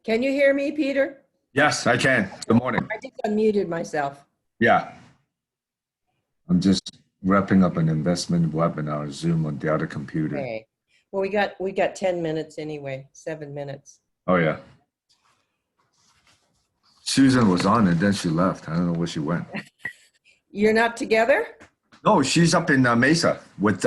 Can you hear me, Peter? Yes, I can. Good morning. I just unmuted myself. Yeah. I'm just wrapping up an investment webinar Zoom on the other computer. Okay. Well, we got 10 minutes anyway, 7 minutes. Oh yeah. Susan was on and then she left. I don't know where she went. You're not together? No, she's up in Mesa with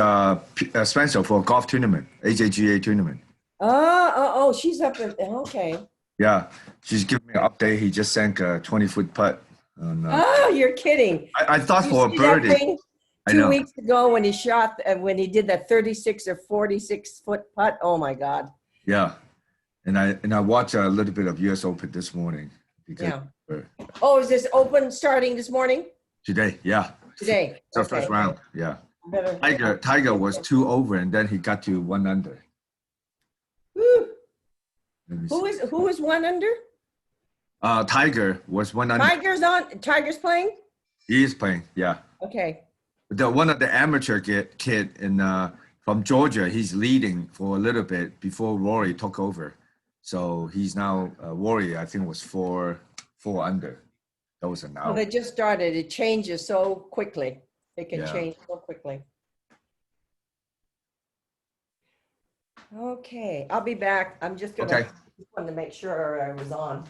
Spencer for a golf tournament, AJGA tournament. Oh, she's up in, okay. Yeah, she's giving me an update. He just sank a 20-foot putt. On, Oh, you're kidding. I thought You for a see that birdie. thing I 2 know. weeks ago when he shot, when he did that 36 or 46-foot putt? Oh my God. Yeah, and I watched a little bit of US Open this morning because Oh, is this open starting this morning? today. Yeah. Today. It's our first round. Yeah. Better. Tiger was 2 over and then he got to 1 under. Woo. Who is 1 under? Tiger was 1 under. Tiger's playing? He is playing, yeah. Okay. One of the amateur kid in from Georgia, he's leading for a little bit before Rory took over. So he's now Rory, I think, was 4 under. That was an hour. Well, they just started. It changes so quickly. It can change so quickly. Okay, I'll be back. I'm just gonna just wanted to make sure I was on.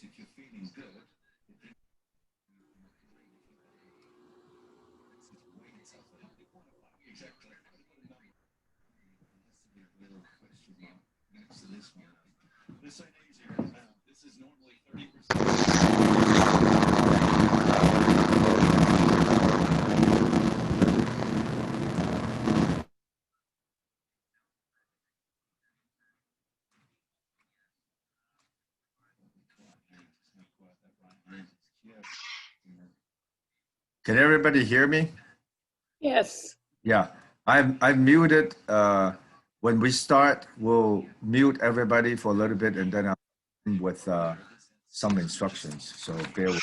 If you're feeling good, exactly. Question mark next to this one. This ain't easy. This is normally 30%. Can everybody hear me? Yes. Yeah, I've muted. When we start, we'll mute everybody for a little bit, and then I'll end with some instructions. So bear with.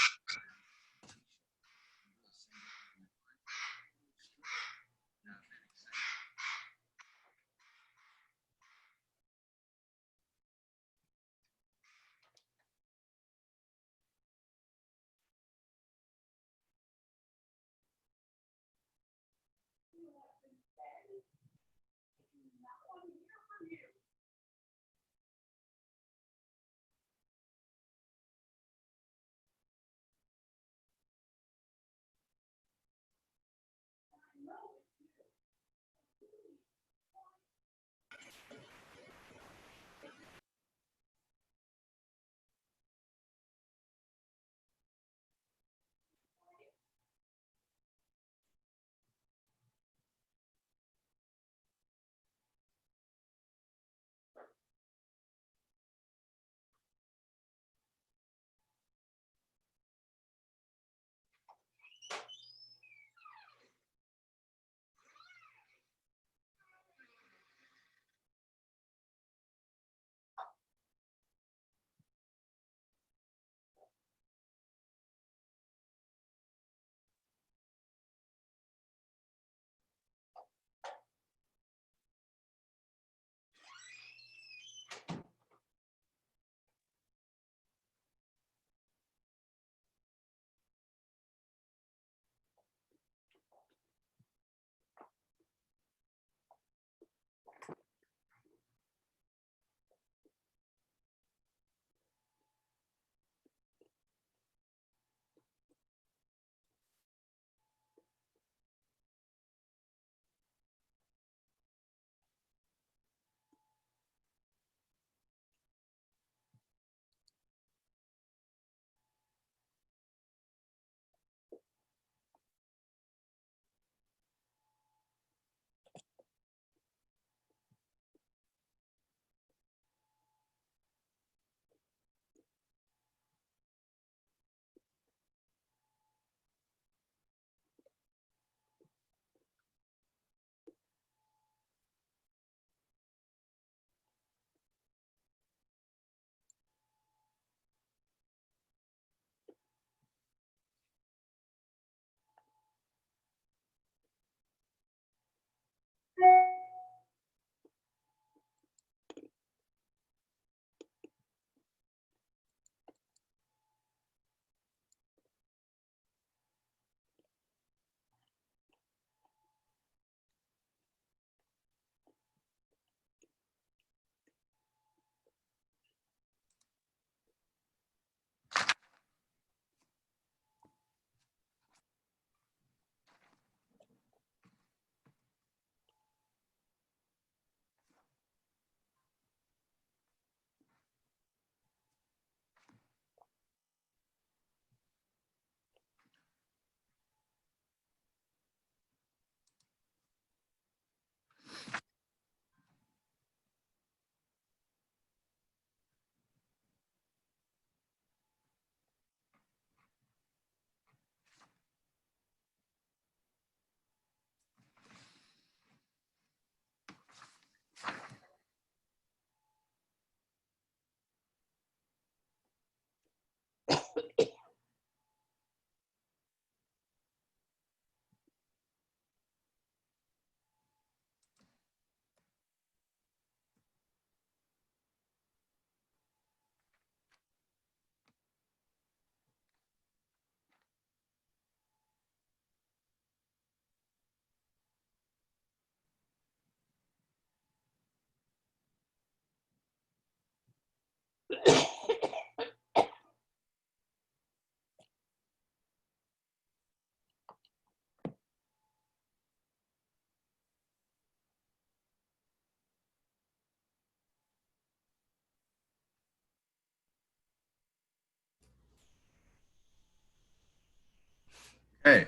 Hey,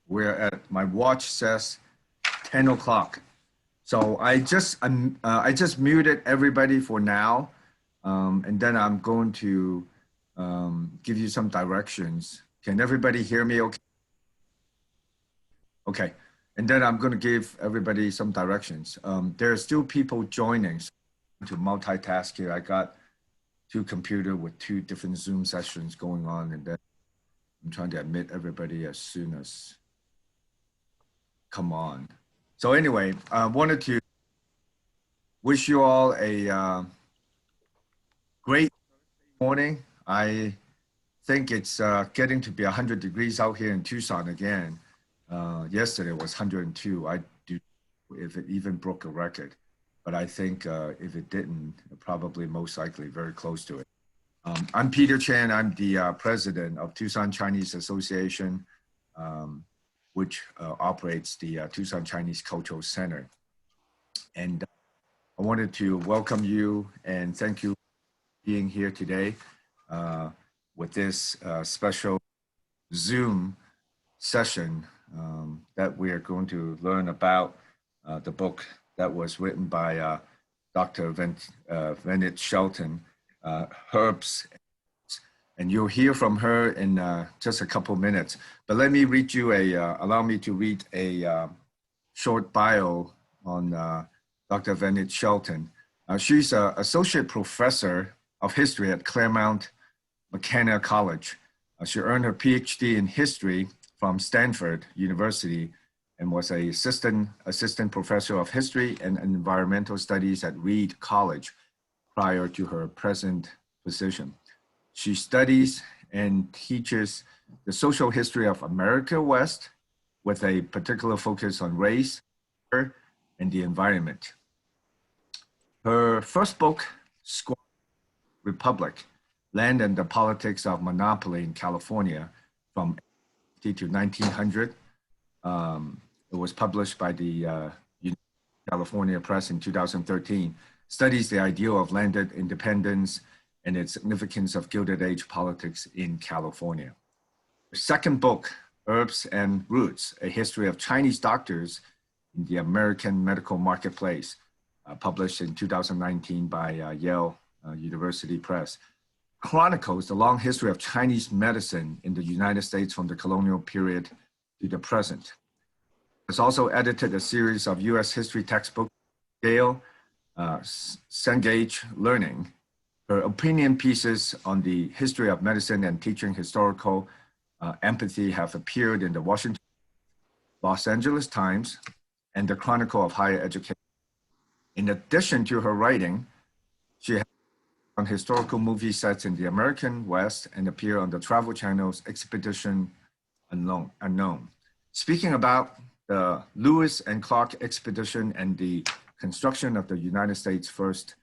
we're at, my watch says 10 o'clock. So I just muted everybody for now. And then I'm going to give you some directions. Can everybody hear me okay? Okay. And then I'm going to give everybody some directions. There are still people joining, so to multitask here. I got two computers with two different Zoom sessions going on, and then I'm trying to admit everybody as soon as come on. So anyway, I wanted to wish you all a great morning. I think it's getting to be 100 degrees out here in Tucson again. Yesterday was 102. I do if it even broke a record, but I think if it didn't, probably most likely very close to it. I'm Peter Chan. I'm the president of Tucson Chinese Association, which operates the Tucson Chinese Cultural Center. And I wanted to welcome you and thank you for being here today with this special Zoom session that we are going to learn about the book that was written by Dr. Venit Shelton, Herbs. And you'll hear from her in just a couple minutes. But let me read you allow me to read a short bio on Dr. Venit Shelton. She's an associate professor of history at Claremont McKenna College. She earned her PhD in history from Stanford University and was an assistant professor of history and environmental studies at Reed College prior to her present position. She studies and teaches the social history of America West with a particular focus on race and the environment. Her first book, Squaw Republic, Land and the Politics of Monopoly in California from 1880 to 1900. It was published by the California Press in 2013, studies the ideal of landed independence and its significance of Gilded Age politics in California. Her second book, Herbs and Roots, A History of Chinese Doctors in the American Medical Marketplace, published in 2019 by Yale University Press, chronicles the long history of Chinese medicine in the United States from the colonial period to the present. It's also edited a series of US history textbooks, Gale, Cengage Learning. Her opinion pieces on the history of medicine and teaching historical empathy have appeared in the Washington, Los Angeles Times, and the Chronicle of Higher Education. In addition to her writing, she has on historical movie sets in the American West and appear on the Travel Channel's Expedition Unknown. Speaking about the Lewis and Clark expedition and the construction of the United States' first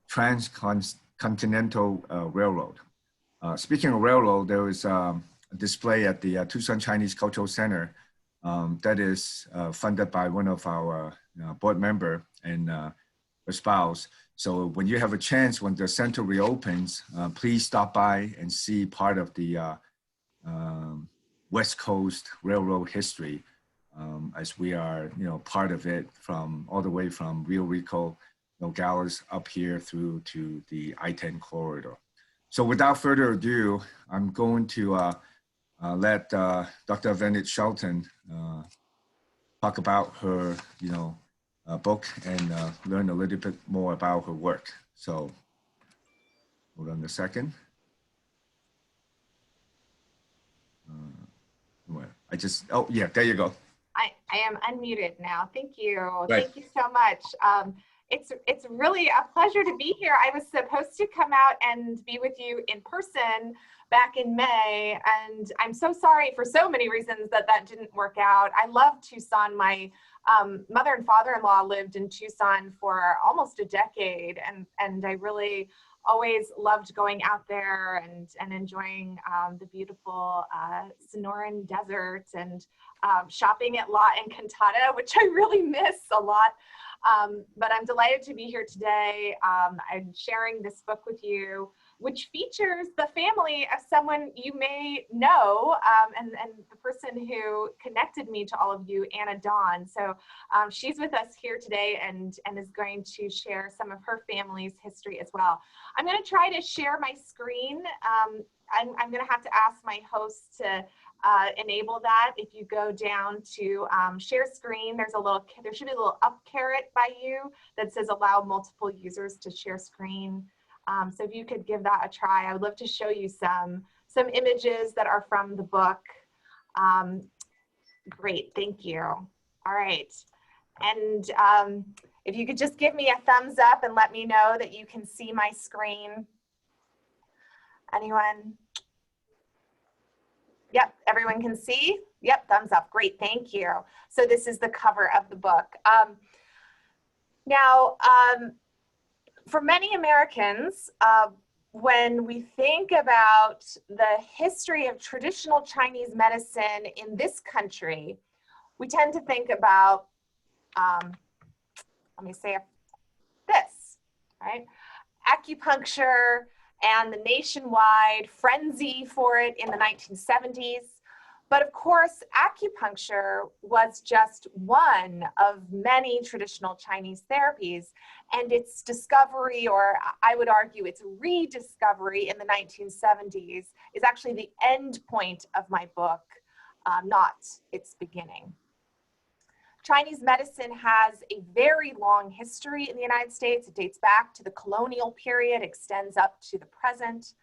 transcontinental railroad. Speaking of railroad, there is a display at the Tucson Chinese Cultural Center that is funded by one of our board member and her spouse. So when you have a chance, when the center reopens, please stop by and see part of the West Coast Railroad history, as we are, part of it from all the way from Rio Rico, Nogales up here through to the I-10 corridor. So without further ado, I'm going to let Dr. Venit Shelton talk about her, book and learn a little bit more about her work. So hold on a second. Oh yeah, there you go. I am unmuted now. Thank you. Right. Thank you so much. It's really a pleasure to be here. I was supposed to come out and be with you in person back in May, and I'm so sorry for so many reasons that didn't work out. I love Tucson. My mother and father-in-law lived in Tucson for almost a decade, and I really always loved going out there and enjoying the beautiful Sonoran Desert and shopping at La Encantada, which I really miss a lot. But I'm delighted to be here today. I'm sharing this book with you. which features the family of someone you may know, and the person who connected me to all of you, Anna Dawn. So she's with us here today and is going to share some of her family's history as well. I'm going to try to share my screen. I'm going to have to ask my host to enable that. If you go down to share screen, there should be a little up caret by you that says allow multiple users to share screen. So if you could give that a try, I would love to show you some images that are from the book. Great, thank you. All right, and if you could just give me a thumbs up and let me know that you can see my screen. Anyone? Yep, everyone can see? Yep, thumbs up, great, thank you. So this is the cover of the book. Now, for many Americans, when we think about the history of traditional Chinese medicine in this country, we tend to think about, let me say this, right? Acupuncture and the nationwide frenzy for it in the 1970s. But of course, acupuncture was just one of many traditional Chinese therapies, and its discovery, or I would argue its rediscovery in the 1970s, is actually the end point of my book, not its beginning. Chinese medicine has a very long history in the United States. It dates back to the colonial period, extends up to the present.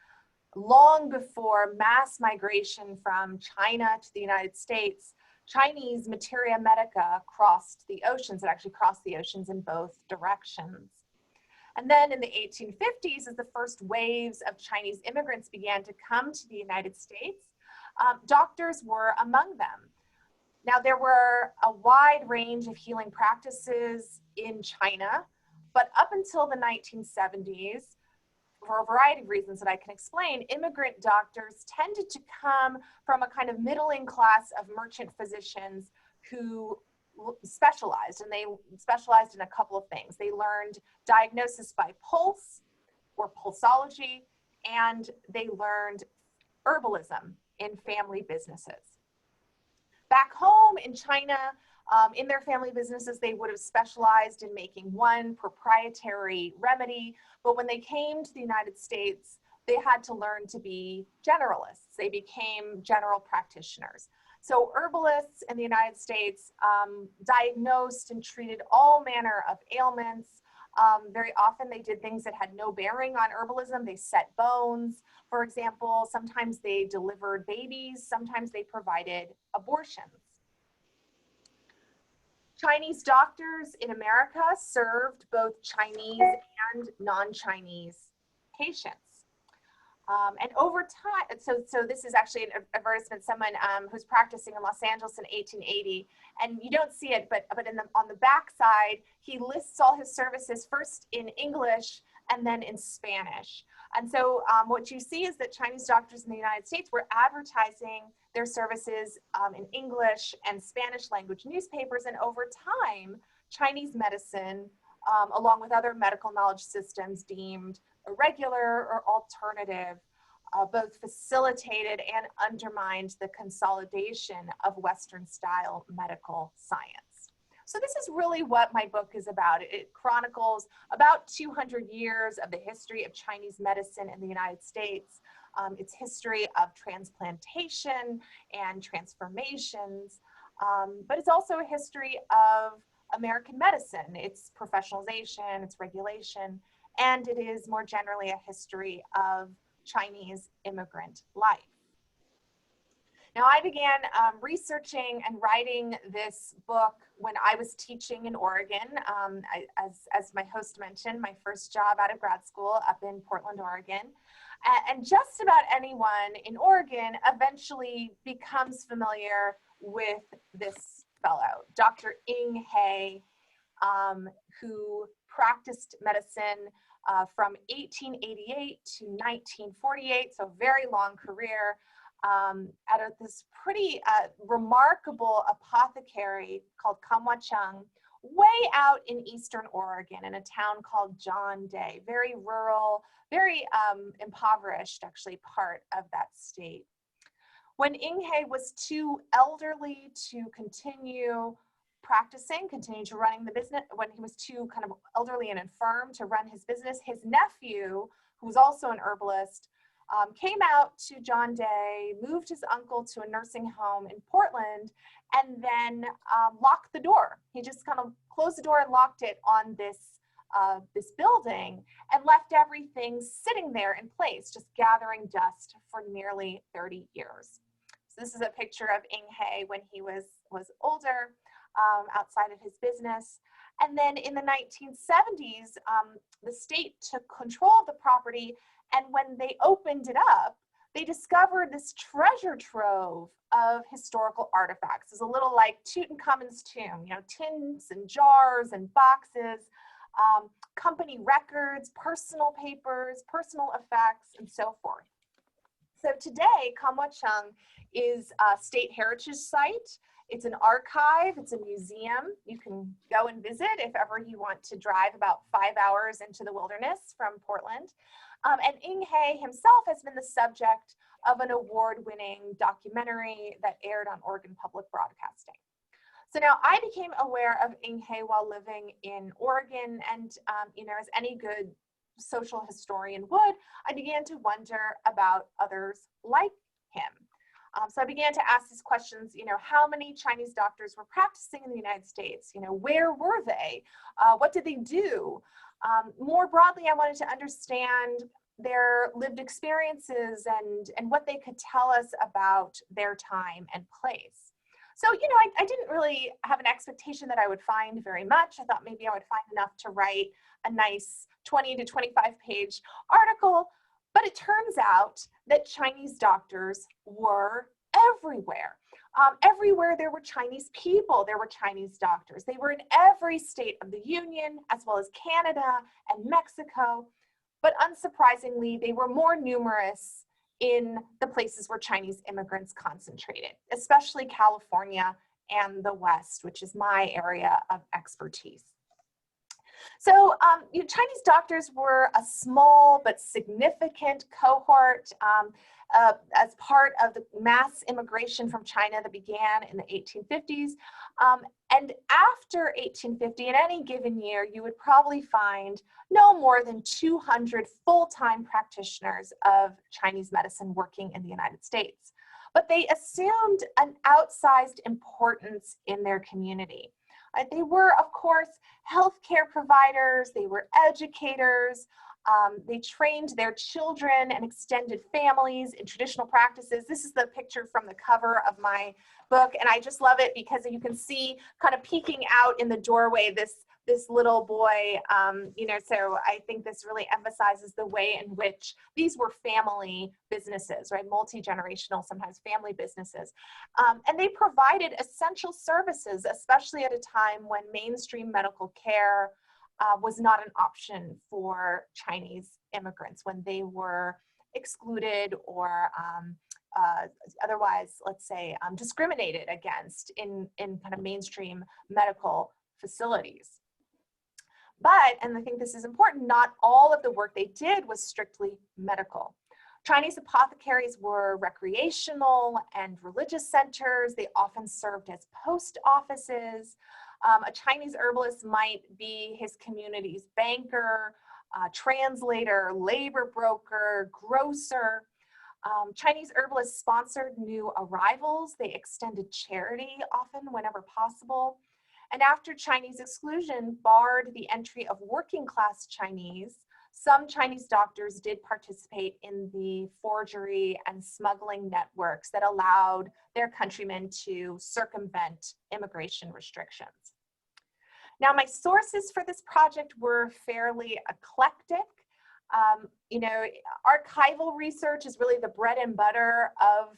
Long before mass migration from China to the United States, Chinese materia medica crossed the oceans. It actually crossed the oceans in both directions. And then in the 1850s, as the first waves of Chinese immigrants began to come to the United States, doctors were among them. Now, there were a wide range of healing practices in China, but up until the 1970s, for a variety of reasons that I can explain, immigrant doctors tended to come from a kind of middling class of merchant physicians who specialized, and they specialized in a couple of things. They learned diagnosis by pulse or pulsology, and they learned herbalism in family businesses. Back home in China, in their family businesses, they would have specialized in making one proprietary remedy, but when they came to the United States, they had to learn to be generalists. They became general practitioners. So herbalists in the United States diagnosed and treated all manner of ailments. Very often they did things that had no bearing on herbalism. They set bones, for example. Sometimes they delivered babies. Sometimes they provided abortions. Chinese doctors in America served both Chinese and non-Chinese patients. And over time, so this is actually an advertisement, someone who's practicing in Los Angeles in 1880, and you don't see it, but on the back side, he lists all his services first in English and then in Spanish. And so what you see is that Chinese doctors in the United States were advertising their services in English and Spanish language newspapers, and over time, Chinese medicine, along with other medical knowledge systems deemed irregular or alternative, both facilitated and undermined the consolidation of Western style medical science. So this is really what my book is about. It chronicles about 200 years of the history of Chinese medicine in the United States, its history of transplantation and transformations, but it's also a history of American medicine, its professionalization, its regulation, and it is more generally a history of Chinese immigrant life. Now, I began researching and writing this book when I was teaching in Oregon. As my host mentioned, my first job out of grad school up in Portland, Oregon. And just about anyone in Oregon eventually becomes familiar with this fellow, Dr. Ing He, who practiced medicine from 1888 to 1948, so very long career, at this pretty remarkable apothecary called Kamwa Chung, way out in eastern Oregon in a town called John Day, very rural, very impoverished, actually, part of that state. When Inge was too elderly to continue practicing, continue to running the business, when he was too kind of elderly and infirm to run his business, his nephew, who was also an herbalist, came out to John Day, moved his uncle to a nursing home in Portland, and then locked the door. He just kind of closed the door and locked it on this building and left everything sitting there in place, just gathering dust for nearly 30 years. So this is a picture of Inge when he was older, outside of his business. And then in the 1970s, the state took control of the property, and when they opened it up, they discovered this treasure trove of historical artifacts. It's a little like Tutankhamun's tomb, you know, tins and jars and boxes, company records, personal papers, personal effects, and so forth. So today, Kamwachung is a state heritage site. It's an archive, it's a museum. You can go and visit if ever you want to drive about 5 hours into the wilderness from Portland. And Inge himself has been the subject of an award-winning documentary that aired on Oregon Public Broadcasting. So now I became aware of Inge while living in Oregon, and you know, as any good social historian would, I began to wonder about others like him. So I began to ask these questions, you know, how many Chinese doctors were practicing in the United States? You know, where were they? What did they do? More broadly, I wanted to understand their lived experiences and what they could tell us about their time and place. So, you know, I didn't really have an expectation that I would find very much. I thought maybe I would find enough to write a nice 20 to 25 page article. But it turns out that Chinese doctors were everywhere. Everywhere there were Chinese people, there were Chinese doctors. They were in every state of the Union, as well as Canada and Mexico. But unsurprisingly, they were more numerous in the places where Chinese immigrants concentrated, especially California and the West, which is my area of expertise. So you know, Chinese doctors were a small but significant cohort as part of the mass immigration from China that began in the 1850s. And after 1850, in any given year, you would probably find no more than 200 full-time practitioners of Chinese medicine working in the United States. But they assumed an outsized importance in their community. They were, of course, healthcare providers, they were educators, they trained their children and extended families in traditional practices. This is the picture from the cover of my book, and I just love it because you can see kind of peeking out in the doorway this little boy, you know, so I think this really emphasizes the way in which these were family businesses, right? Multi-generational, sometimes family businesses. And they provided essential services, especially at a time when mainstream medical care was not an option for Chinese immigrants, when they were excluded or otherwise, let's say, discriminated against in kind of mainstream medical facilities. But, and I think this is important, not all of the work they did was strictly medical. Chinese apothecaries were recreational and religious centers. They often served as post offices. A Chinese herbalist might be his community's banker, translator, labor broker, grocer. Chinese herbalists sponsored new arrivals. They extended charity often whenever possible. And after Chinese exclusion barred the entry of working class Chinese, some Chinese doctors did participate in the forgery and smuggling networks that allowed their countrymen to circumvent immigration restrictions. Now, my sources for this project were fairly eclectic. You know, archival research is really the bread and butter of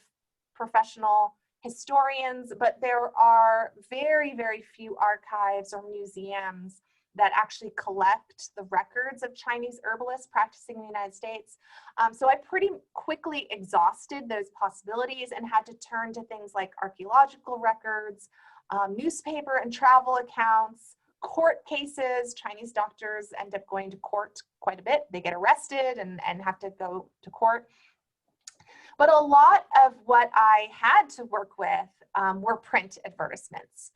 professional historians, but there are very, very few archives or museums that actually collect the records of Chinese herbalists practicing in the United States. So I pretty quickly exhausted those possibilities and had to turn to things like archaeological records, newspaper and travel accounts, court cases. Chinese doctors end up going to court quite a bit. They get arrested and have to go to court. But a lot of what I had to work with were print advertisements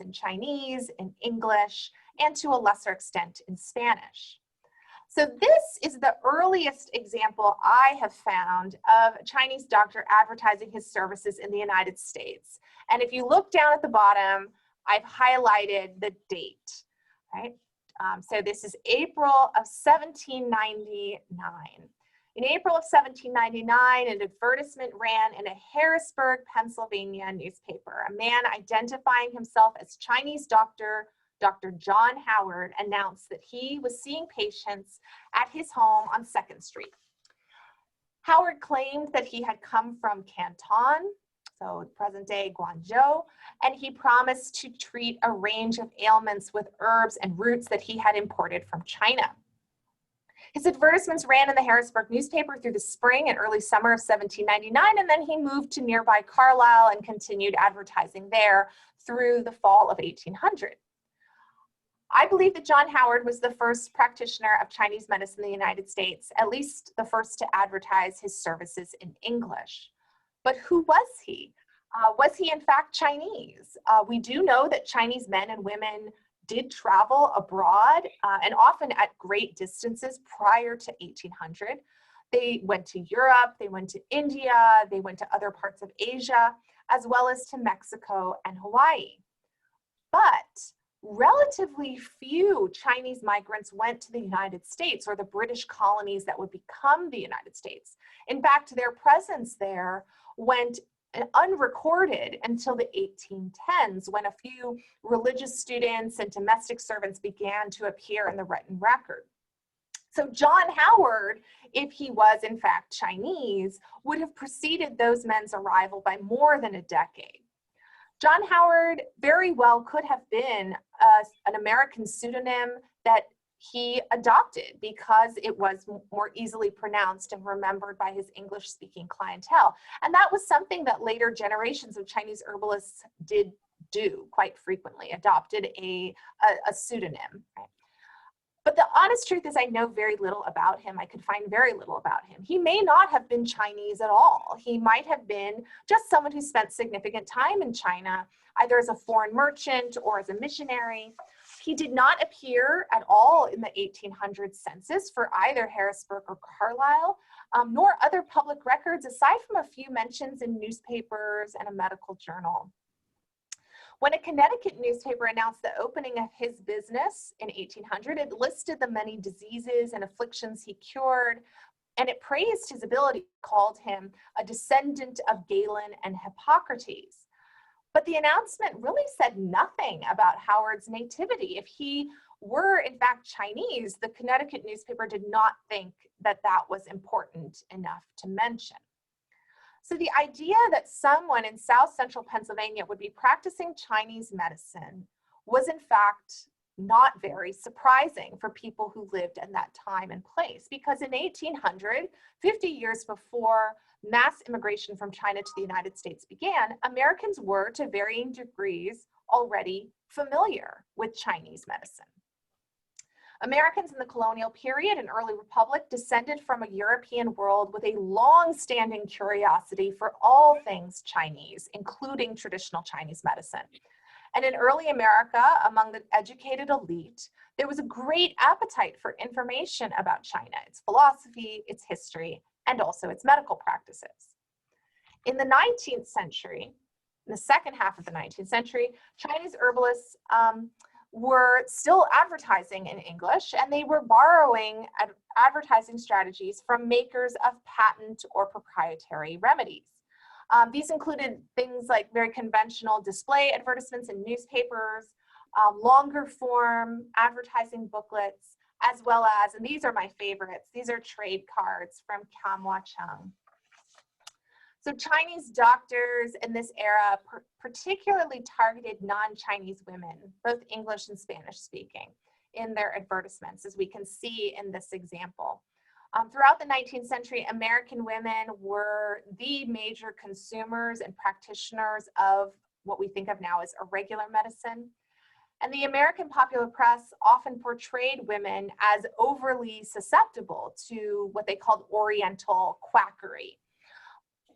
in Chinese, in English, and to a lesser extent in Spanish. So this is the earliest example I have found of a Chinese doctor advertising his services in the United States. And if you look down at the bottom, I've highlighted the date, right? So this is April of 1799. In April of 1799, an advertisement ran in a Harrisburg, Pennsylvania newspaper. A man identifying himself as Chinese doctor, Dr. John Howard, announced that he was seeing patients at his home on 2nd Street. Howard claimed that he had come from Canton, so present-day Guangzhou, and he promised to treat a range of ailments with herbs and roots that he had imported from China. His advertisements ran in the Harrisburg newspaper through the spring and early summer of 1799, and then he moved to nearby Carlisle and continued advertising there through the fall of 1800. I believe that John Howard was the first practitioner of Chinese medicine in the United States, at least the first to advertise his services in English. But who was he? Was he in fact Chinese? We do know that Chinese men and women did travel abroad and often at great distances prior to 1800. They went to Europe, they went to India, they went to other parts of Asia, as well as to Mexico and Hawaii. But relatively few Chinese migrants went to the United States or the British colonies that would become the United States. In fact, their presence there went unrecorded until the 1810s, when a few religious students and domestic servants began to appear in the written record. So John Howard, if he was in fact Chinese, would have preceded those men's arrival by more than a decade. John Howard very well could have been an American pseudonym that he adopted because it was more easily pronounced and remembered by his English-speaking clientele. And that was something that later generations of Chinese herbalists did do quite frequently, adopted a pseudonym. Right? But the honest truth is I know very little about him. I could find very little about him. He may not have been Chinese at all. He might have been just someone who spent significant time in China, either as a foreign merchant or as a missionary. He did not appear at all in the 1800 census for either Harrisburg or Carlisle, nor other public records, aside from a few mentions in newspapers and a medical journal. When a Connecticut newspaper announced the opening of his business in 1800, it listed the many diseases and afflictions he cured, and it praised his ability, called him a descendant of Galen and Hippocrates. But the announcement really said nothing about Howard's nativity. If he were in fact Chinese, the Connecticut newspaper did not think that that was important enough to mention. So the idea that someone in South Central Pennsylvania would be practicing Chinese medicine was in fact not very surprising for people who lived in that time and place, because in 1800, 50 years before mass immigration from China to the United States began, Americans were to varying degrees already familiar with Chinese medicine. Americans in the colonial period and early republic descended from a European world with a long-standing curiosity for all things Chinese, including traditional Chinese medicine. And in early America, among the educated elite, there was a great appetite for information about China, its philosophy, its history, and also its medical practices. In the 19th century, in the second half of the 19th century, Chinese herbalists were still advertising in English, and they were borrowing advertising strategies from makers of patent or proprietary remedies. These included things like very conventional display advertisements in newspapers, longer form advertising booklets, as well as, and these are my favorites, these are trade cards from Kam Wah Chung. So Chinese doctors in this era particularly targeted non-Chinese women, both English and Spanish speaking, in their advertisements, as we can see in this example. Throughout the 19th century, American women were the major consumers and practitioners of what we think of now as irregular medicine. And the American popular press often portrayed women as overly susceptible to what they called Oriental quackery.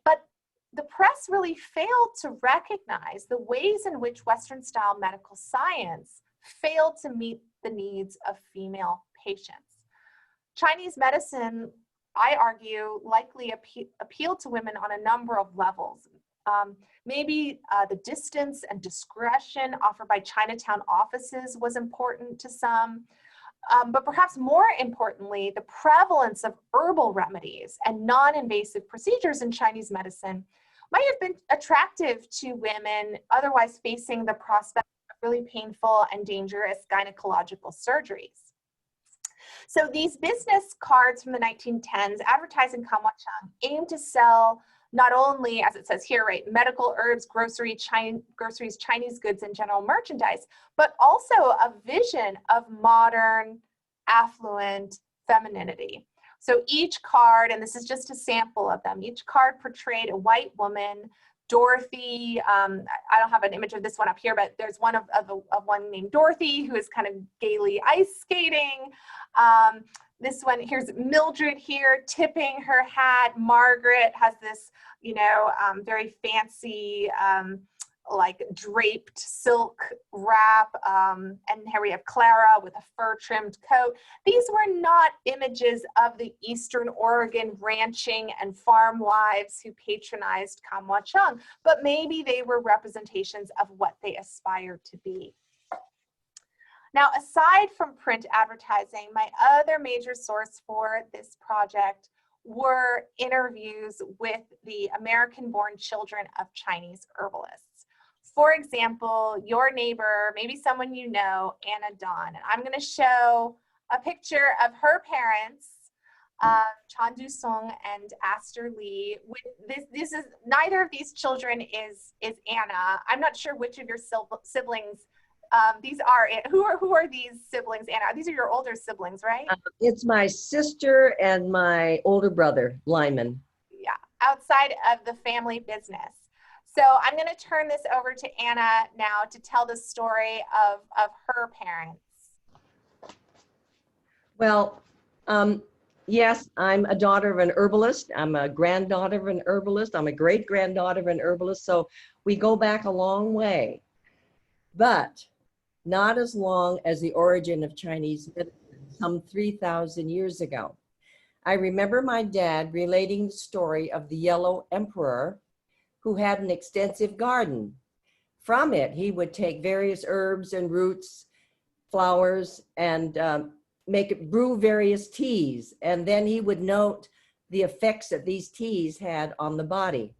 But the press really failed to recognize the ways in which Western-style medical science failed to meet the needs of female patients. Chinese medicine, I argue, likely appealed to women on a number of levels. Maybe the distance and discretion offered by Chinatown offices was important to some, but perhaps more importantly, the prevalence of herbal remedies and non-invasive procedures in Chinese medicine might have been attractive to women otherwise facing the prospect of really painful and dangerous gynecological surgeries. So these business cards from the 1910s advertising Kamwachang aimed to sell not only, as it says here, right, medical herbs, groceries, Chinese goods, and general merchandise, but also a vision of modern, affluent femininity. So each card, and this is just a sample of them, each card portrayed a white woman, Dorothy. I don't have an image of this one up here, but there's one of one named Dorothy who is kind of gaily ice skating. This one, here's Mildred here tipping her hat. Margaret has this, you know, very fancy, like draped silk wrap. And here we have Clara with a fur trimmed coat. These were not images of the Eastern Oregon ranching and farm wives who patronized Kamwachang, but maybe they were representations of what they aspired to be. Now, aside from print advertising, my other major source for this project were interviews with the American-born children of Chinese herbalists. For example, your neighbor, maybe someone you know, Anna Dawn. And I'm going to show a picture of her parents, Chan Du Sung and Aster Lee. This is, neither of these children is Anna. I'm not sure which of your siblings these are. Who are these siblings, Anna? These are your older siblings, right? It's my sister and my older brother, Lyman. Yeah, outside of the family business. So I'm going to turn this over to Anna now to tell the story of her parents. Well, yes, I'm a daughter of an herbalist. I'm a granddaughter of an herbalist. I'm a great-granddaughter of an herbalist. So we go back a long way, but not as long as the origin of Chinese medicine, some 3,000 years ago. I remember my dad relating the story of the Yellow Emperor, who had an extensive garden. From it, he would take various herbs and roots, flowers, and brew various teas. And then he would note the effects that these teas had on the body.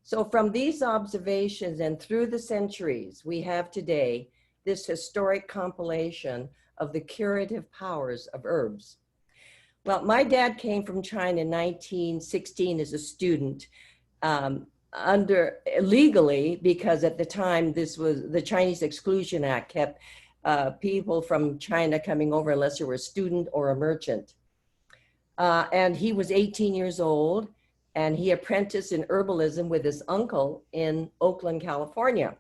So from these observations and through the centuries, we have today this historic compilation of the curative powers of herbs. Well, my dad came from China in 1916 as a student, legally, because at the time this was the Chinese Exclusion Act kept people from China coming over unless you were a student or a merchant. And he was 18 years old, and he apprenticed in herbalism with his uncle in Oakland, California.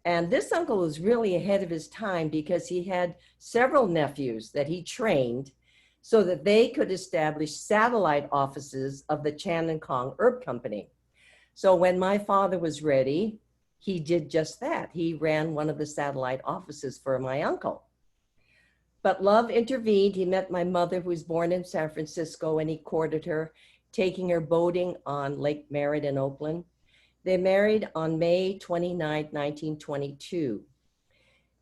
And this uncle was really ahead of his time because he had several nephews that he trained so that they could establish satellite offices of the Chan and Kong Herb Company. So when my father was ready, he did just that. He ran one of the satellite offices for my uncle. But love intervened. He met my mother, who was born in San Francisco, and he courted her, taking her boating on Lake Merritt in Oakland. They married on May 29, 1922.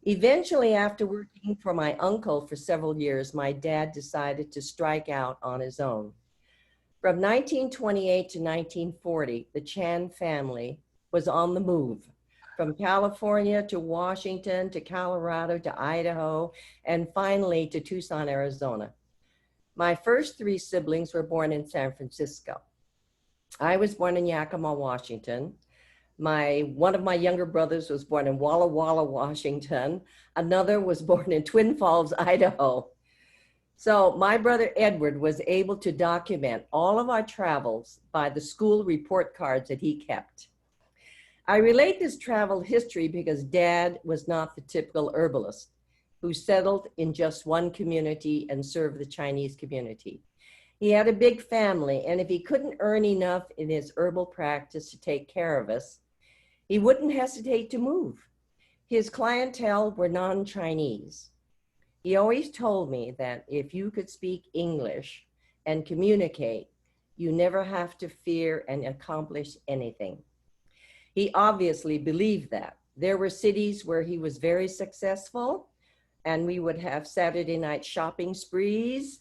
Eventually, after working for my uncle for several years, my dad decided to strike out on his own. From 1928 to 1940, the Chan family was on the move, from California to Washington to Colorado to Idaho, and finally to Tucson, Arizona. My first three siblings were born in San Francisco. I was born in Yakima, Washington. One of my younger brothers was born in Walla Walla, Washington. Another was born in Twin Falls, Idaho. So my brother Edward was able to document all of our travels by the school report cards that he kept. I relate this travel history because Dad was not the typical herbalist who settled in just one community and served the Chinese community. He had a big family, and if he couldn't earn enough in his herbal practice to take care of us, he wouldn't hesitate to move. His clientele were non-Chinese. He always told me that if you could speak English and communicate, you never have to fear and accomplish anything. He obviously believed that. There were cities where he was very successful, and we would have Saturday night shopping sprees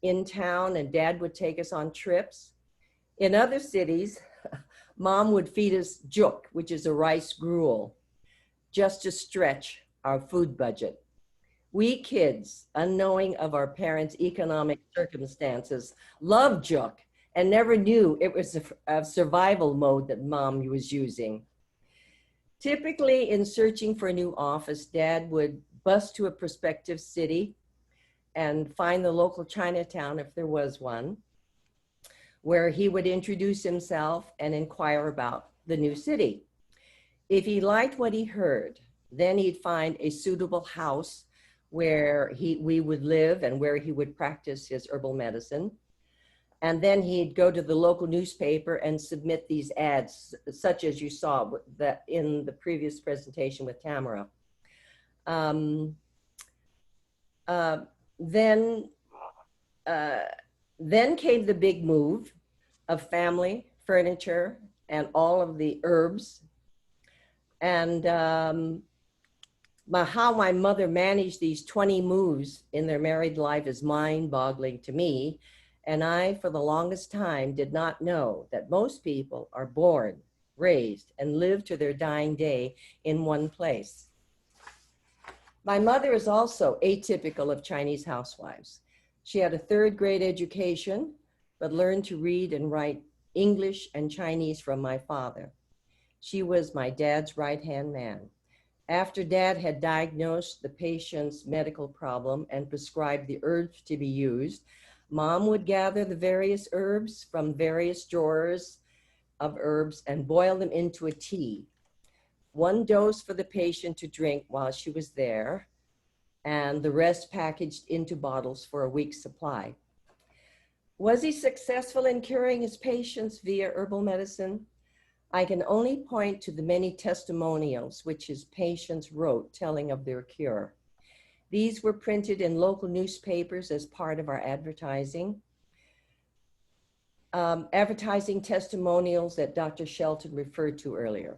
in town, and Dad would take us on trips. In other cities, Mom would feed us juk, which is a rice gruel, just to stretch our food budget. We kids, unknowing of our parents' economic circumstances, loved juk and never knew it was a survival mode that Mom was using. Typically, in searching for a new office, Dad would bus to a prospective city and find the local Chinatown, if there was one, where he would introduce himself and inquire about the new city. If he liked what he heard, then he'd find a suitable house where we would live and where he would practice his herbal medicine. And then he'd go to the local newspaper and submit these ads, such as you saw that in the previous presentation with Tamara. Then came the big move of family, furniture, and all of the herbs. And how my mother managed these 20 moves in their married life is mind-boggling to me. And I, for the longest time, did not know that most people are born, raised, and live to their dying day in one place. My mother is also atypical of Chinese housewives. She had a third-grade education, but learned to read and write English and Chinese from my father. She was my dad's right-hand man. After Dad had diagnosed the patient's medical problem and prescribed the herbs to be used, Mom would gather the various herbs from various drawers of herbs and boil them into a tea. One dose for the patient to drink while she was there, and the rest packaged into bottles for a week's supply. Was he successful in curing his patients via herbal medicine? I can only point to the many testimonials which his patients wrote telling of their cure. These were printed in local newspapers as part of our advertising. Advertising testimonials that Dr. Shelton referred to earlier.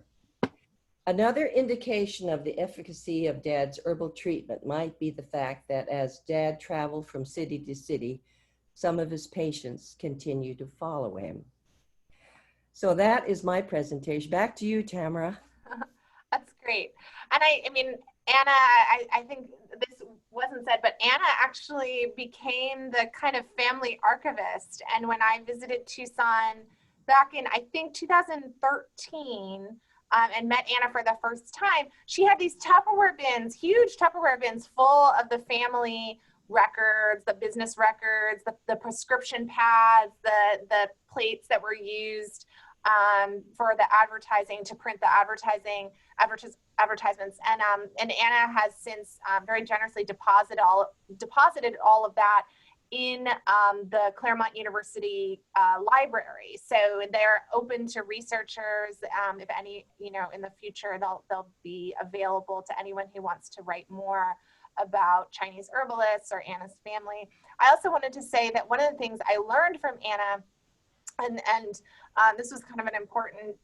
Another indication of the efficacy of Dad's herbal treatment might be the fact that as Dad traveled from city to city, some of his patients continued to follow him. So that is my presentation. Back to you, Tamara. That's great. And I mean, Anna, I think this wasn't said, but Anna actually became the kind of family archivist. And when I visited Tucson back in, I think, 2013, and met Anna for the first time, she had these Tupperware bins, huge Tupperware bins full of the family records, the business records, the prescription pads, the plates that were used for the advertising, to print the advertisements. And Anna has since very generously deposited all of that in the Claremont University library. So they're open to researchers. If any, in the future, they'll be available to anyone who wants to write more about Chinese herbalists or Anna's family. I also wanted to say that one of the things I learned from Anna, and this was kind of an important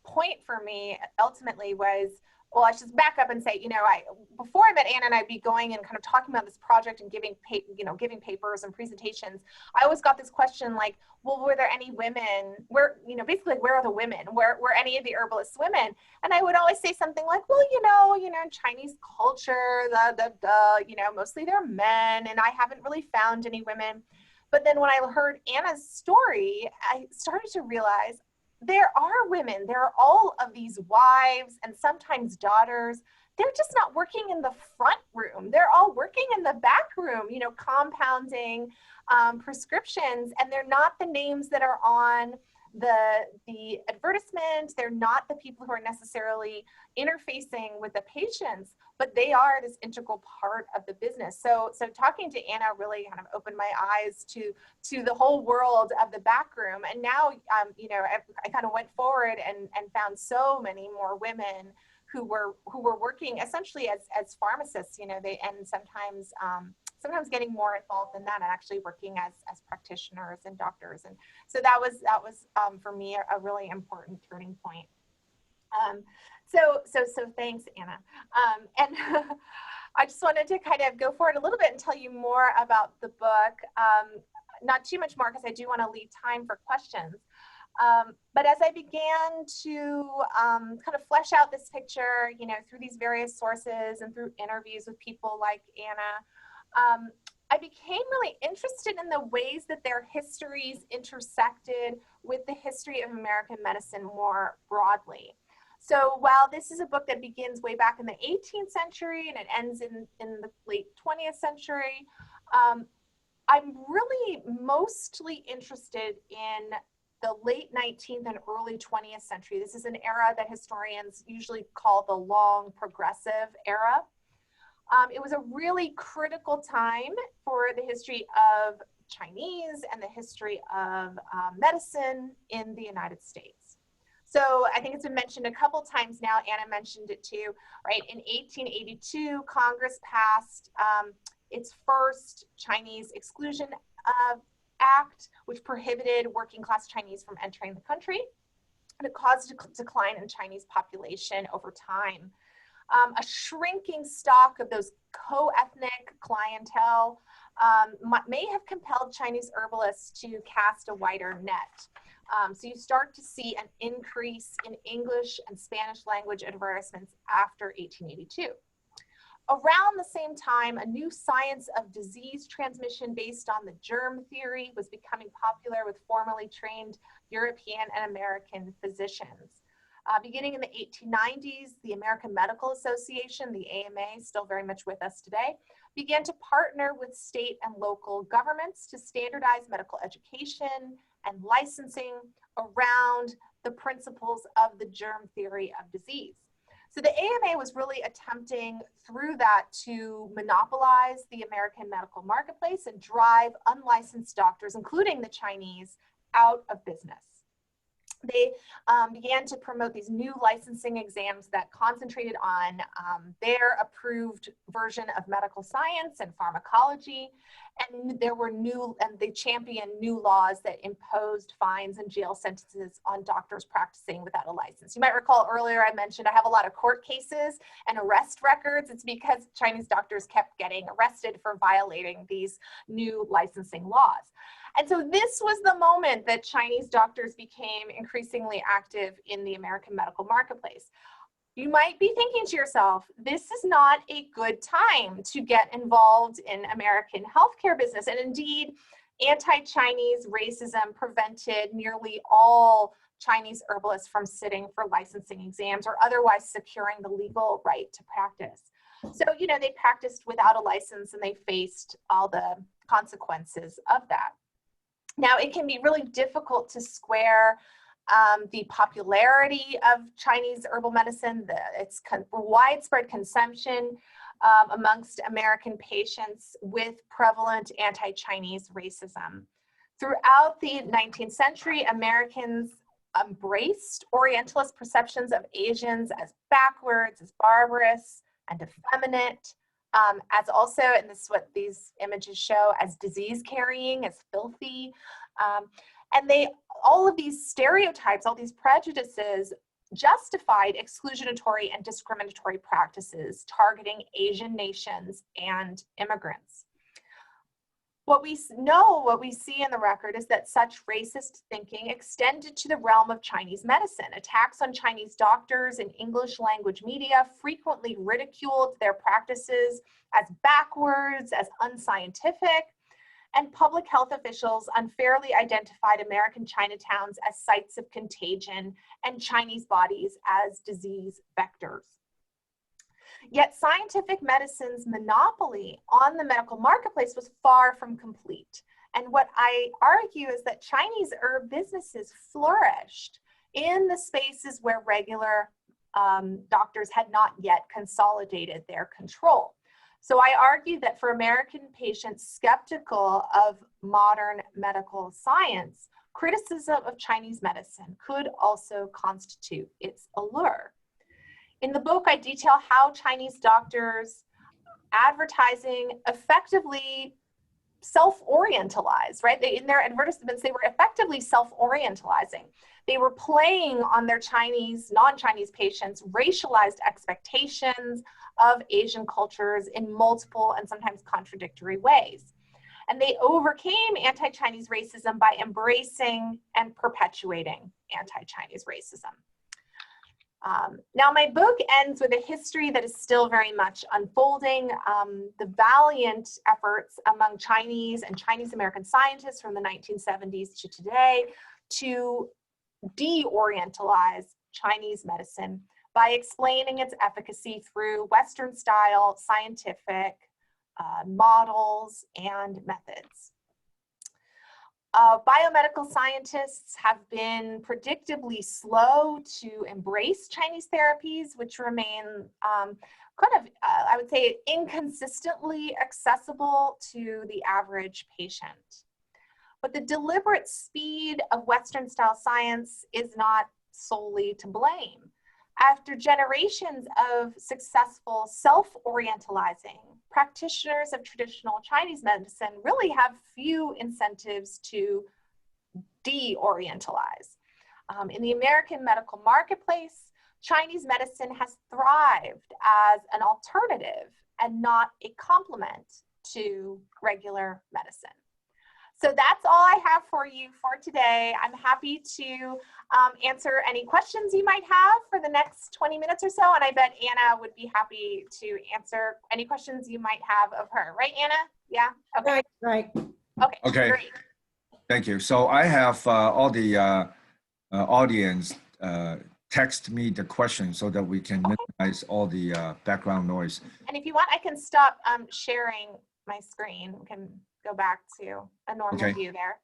point for me ultimately, was, well, I should back up and say, before I met Anna and I'd be going and kind of talking about this project and giving papers and presentations, I always got this question like, well, were there any women, where are the women? Were any of the herbalists women? And I would always say something like, well, Chinese culture, mostly they're men, and I haven't really found any women. But then when I heard Anna's story, I started to realize there are women. There are all of these wives and sometimes daughters. They're just not working in the front room. They're all working in the back room, compounding prescriptions, and they're not the names that are on the advertisement. They're not the people who are necessarily interfacing with the patients, but they are this integral part of the business. So talking to Anna really kind of opened my eyes to the whole world of the back room. And now, you know, I kind of went forward and found so many more women who were working essentially as pharmacists, you know, and sometimes getting more involved in that and actually working as practitioners and doctors. And so that was for me a really important turning point. So thanks, Anna. And I just wanted to kind of go forward a little bit and tell you more about the book. Not too much more because I do want to leave time for questions. But as I began to kind of flesh out this picture, you know, through these various sources and through interviews with people like Anna, I became really interested in the ways that their histories intersected with the history of American medicine more broadly. So while this is a book that begins way back in the 18th century and it ends in the late 20th century, I'm really mostly interested in the late 19th and early 20th century. This is an era that historians usually call the long progressive era. It was a really critical time for the history of Chinese and the history of medicine in the United States. So I think it's been mentioned a couple times now, Anna mentioned it too, right? In 1882, Congress passed its first Chinese Exclusion Act, which prohibited working class Chinese from entering the country. And it caused a decline in Chinese population over time. A shrinking stock of those co-ethnic clientele may have compelled Chinese herbalists to cast a wider net. So you start to see an increase in English and Spanish language advertisements after 1882. Around the same time, a new science of disease transmission based on the germ theory was becoming popular with formally trained European and American physicians. Beginning in the 1890s, the American Medical Association, the AMA, still very much with us today, began to partner with state and local governments to standardize medical education and licensing around the principles of the germ theory of disease. So the AMA was really attempting through that to monopolize the American medical marketplace and drive unlicensed doctors, including the Chinese, out of business. They began to promote these new licensing exams that concentrated on their approved version of medical science and pharmacology. And they championed new laws that imposed fines and jail sentences on doctors practicing without a license. You might recall earlier I mentioned I have a lot of court cases and arrest records. It's because Chinese doctors kept getting arrested for violating these new licensing laws. And so this was the moment that Chinese doctors became increasingly active in the American medical marketplace. You might be thinking to yourself, this is not a good time to get involved in American healthcare business. And indeed, anti-Chinese racism prevented nearly all Chinese herbalists from sitting for licensing exams or otherwise securing the legal right to practice. So, you know, they practiced without a license and they faced all the consequences of that. Now, it can be really difficult to square the popularity of Chinese herbal medicine, its widespread consumption amongst American patients with prevalent anti-Chinese racism. Throughout the 19th century, Americans embraced Orientalist perceptions of Asians as backwards, as barbarous, and effeminate. As also, and this is what these images show, as disease-carrying, as filthy. And all of these stereotypes, all these prejudices justified exclusionatory and discriminatory practices targeting Asian nations and immigrants. What we see in the record is that such racist thinking extended to the realm of Chinese medicine. Attacks on Chinese doctors in English language media frequently ridiculed their practices as backwards, as unscientific, and public health officials unfairly identified American Chinatowns as sites of contagion and Chinese bodies as disease vectors. Yet scientific medicine's monopoly on the medical marketplace was far from complete. And what I argue is that Chinese herb businesses flourished in the spaces where regular doctors had not yet consolidated their control. So I argue that for American patients skeptical of modern medical science, criticism of Chinese medicine could also constitute its allure. In the book, I detail how Chinese doctors' advertising effectively self-orientalized, right? In their advertisements, they were effectively self-orientalizing. They were playing on their Chinese, non-Chinese patients' racialized expectations of Asian cultures in multiple and sometimes contradictory ways. And they overcame anti-Chinese racism by embracing and perpetuating anti-Chinese racism. Now, my book ends with a history that is still very much unfolding. The valiant efforts among Chinese and Chinese American scientists from the 1970s to today to de-orientalize Chinese medicine by explaining its efficacy through Western-style scientific models and methods. Biomedical scientists have been predictably slow to embrace Chinese therapies, which remain I would say, inconsistently accessible to the average patient. But the deliberate speed of Western-style science is not solely to blame. After generations of successful self-orientalizing, practitioners of traditional Chinese medicine really have few incentives to de-orientalize. In the American medical marketplace, Chinese medicine has thrived as an alternative and not a complement to regular medicine. So that's all I have for you for today. I'm happy to answer any questions you might have for the next 20 minutes or so, and I bet Anna would be happy to answer any questions you might have of her. Right, Anna? Yeah? Okay. Right. Okay. Great. Thank you. So I have all the audience text me the questions so that we can minimize all the background noise. And if you want, I can stop sharing my screen. We can go back to a normal view there.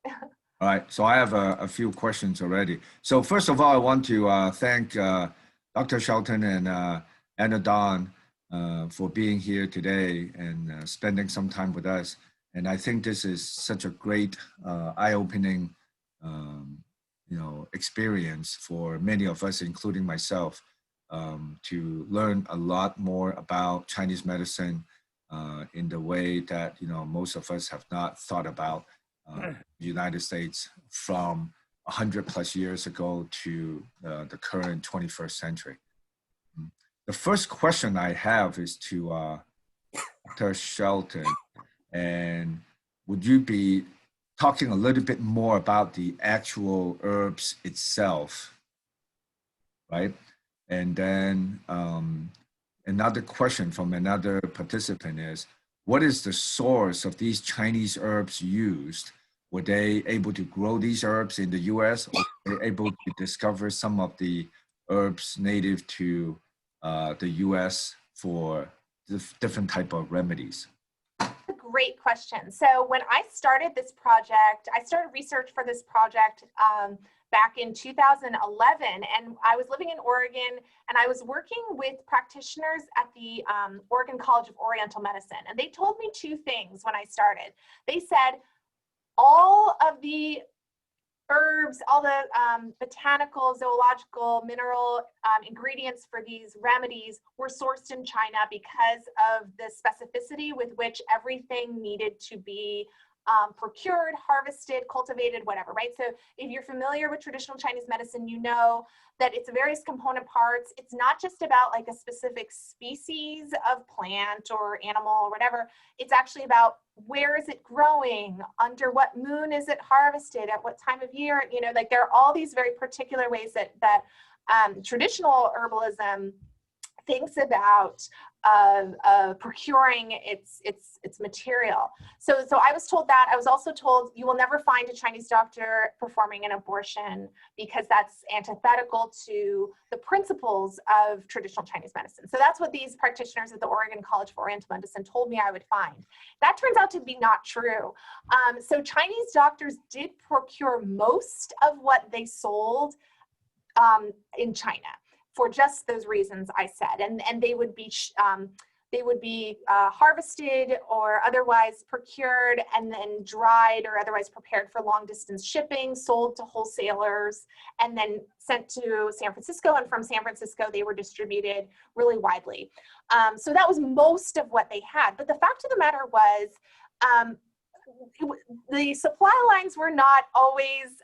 All right, so I have a few questions already. So first of all, I want to thank Dr. Shelton and Anna Dawn for being here today and spending some time with us. And I think this is such a great eye-opening experience for many of us, including myself, to learn a lot more about Chinese medicine in the way that most of us have not thought about the United States from 100+ years ago to the current 21st century. The first question I have is to Dr. Shelton, and would you be talking a little bit more about the actual herbs itself, right? And then another question from another participant is, what is the source of these Chinese herbs used? Were they able to grow these herbs in the US, or were they able to discover some of the herbs native to the US for different type of remedies? Great question. So when I started this project, I started research for this project back in 2011, and I was living in Oregon, and I was working with practitioners at the Oregon College of Oriental Medicine, and they told me two things when I started. They said all of the herbs, all the botanical, zoological, mineral ingredients for these remedies were sourced in China because of the specificity with which everything needed to be procured, harvested, cultivated, whatever, right? So if you're familiar with traditional Chinese medicine, you know that it's various component parts. It's not just about like a specific species of plant or animal or whatever. It's actually about where is it growing, under what moon is it harvested, at what time of year, like there are all these very particular ways that traditional herbalism thinks about procuring its material. So I was told that. I was also told you will never find a Chinese doctor performing an abortion because that's antithetical to the principles of traditional Chinese medicine. So that's what these practitioners at the Oregon College for Oriental Medicine told me I would find. That turns out to be not true. So Chinese doctors did procure most of what they sold in China, for just those reasons I said, and they would be harvested or otherwise procured and then dried or otherwise prepared for long distance shipping, sold to wholesalers, and then sent to San Francisco. And from San Francisco, they were distributed really widely. So that was most of what they had. But the fact of the matter was, the supply lines were not always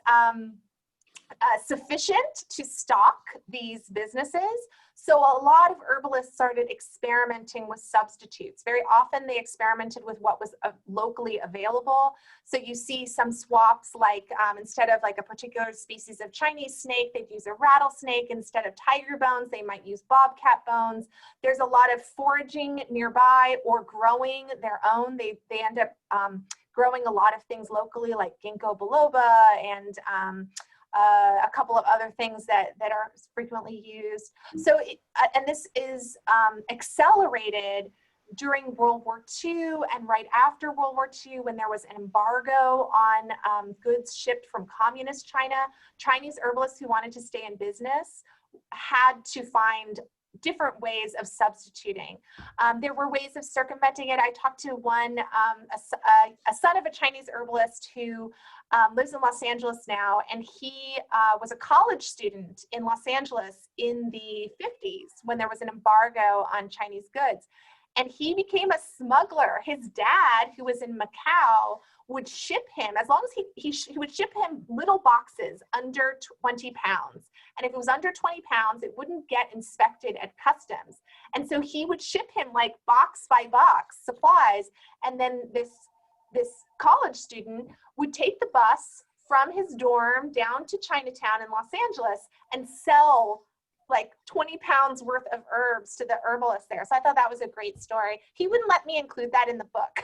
sufficient to stock these businesses. So a lot of herbalists started experimenting with substitutes. Very often they experimented with what was locally available. So you see some swaps, like instead of like a particular species of Chinese snake, they'd use a rattlesnake. Instead of tiger bones, they might use bobcat bones. There's a lot of foraging nearby or growing their own. They end up growing a lot of things locally, like ginkgo biloba and a couple of other things that are frequently used. So, and this is accelerated during World War II and right after World War II, when there was an embargo on goods shipped from communist China. Chinese herbalists who wanted to stay in business had to find different ways of substituting. There were ways of circumventing it. I talked to one, a son of a Chinese herbalist who lives in Los Angeles now, and he was a college student in Los Angeles in the 50s when there was an embargo on Chinese goods. And he became a smuggler. His dad, who was in Macau, would ship him, as long as he would ship him little boxes under 20 pounds. And if it was under 20 pounds, it wouldn't get inspected at customs. And so he would ship him like box by box supplies. And then this college student would take the bus from his dorm down to Chinatown in Los Angeles and sell like 20 pounds worth of herbs to the herbalist there. So I thought that was a great story. He wouldn't let me include that in the book.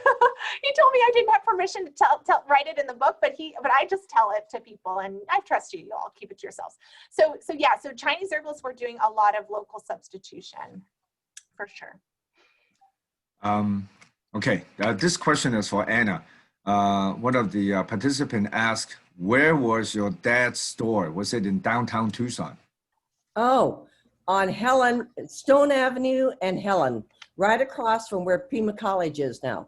He told me I didn't have permission to write it in the book, but I just tell it to people, and I trust you all, keep it to yourselves. So Chinese herbalists were doing a lot of local substitution, for sure. Okay, this question is for Anna. One of the participants asked, where was your dad's store? Was it in downtown Tucson? Oh, on Stone Avenue and Helen, right across from where Pima College is now.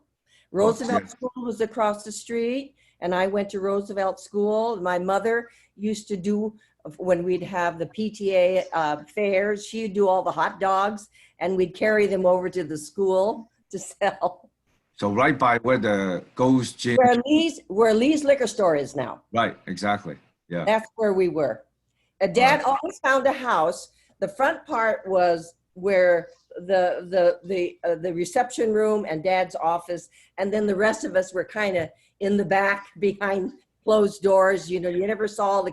Roosevelt School was across the street, and I went to Roosevelt School. My mother used to do, when we'd have the PTA fairs, she'd do all the hot dogs, and we'd carry them over to the school to sell. So right by where the Gold's Gin. Where Lee's liquor store is now. Right, exactly. Yeah. That's where we were. Dad always found a house. The front part was where the reception room and Dad's office, and then the rest of us were kind of in the back behind closed doors. You know, you never saw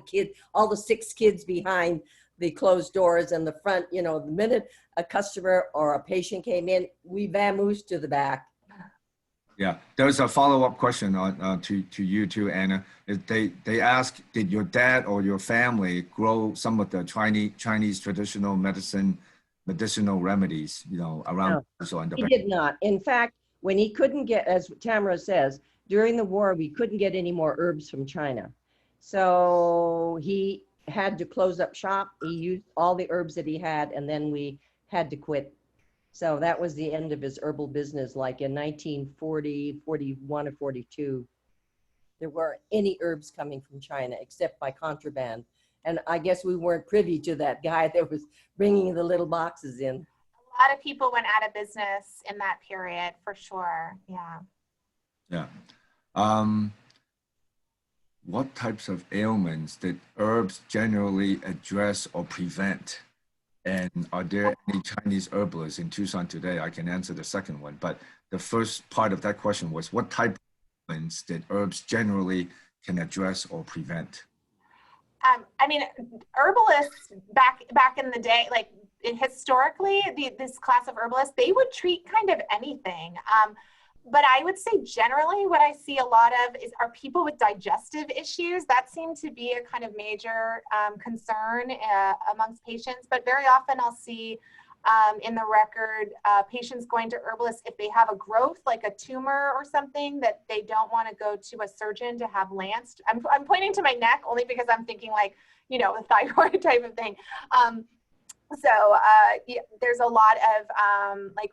all the 6 kids behind the closed doors, and the front. You know, the minute a customer or a patient came in, we vamoosed to the back. Yeah, there's a follow-up question to you too, Anna. They ask, did your dad or your family grow some of the Chinese traditional medicinal remedies, you know, around? No, he did not. In fact, when he couldn't get, as Tamara says, during the war, we couldn't get any more herbs from China. So he had to close up shop. He used all the herbs that he had, and then we had to quit. So that was the end of his herbal business, like in 1940, 41 or 42. There weren't any herbs coming from China except by contraband. And I guess we weren't privy to that guy that was bringing the little boxes in. A lot of people went out of business in that period, for sure. Yeah. Yeah. What types of ailments did herbs generally address or prevent? And are there any Chinese herbalists in Tucson today? I can answer the second one, but the first part of that question was, what type of ailments did herbs generally can address or prevent? I mean, herbalists back in the day, like historically, this class of herbalists, they would treat kind of anything. But I would say generally what I see a lot of are people with digestive issues. That seems to be a kind of major concern amongst patients. But very often I'll see in the record patients going to herbalists if they have a growth, like a tumor or something, that they don't want to go to a surgeon to have lanced. I'm pointing to my neck only because I'm thinking like, you know, a thyroid type of thing. Yeah, there's a lot of like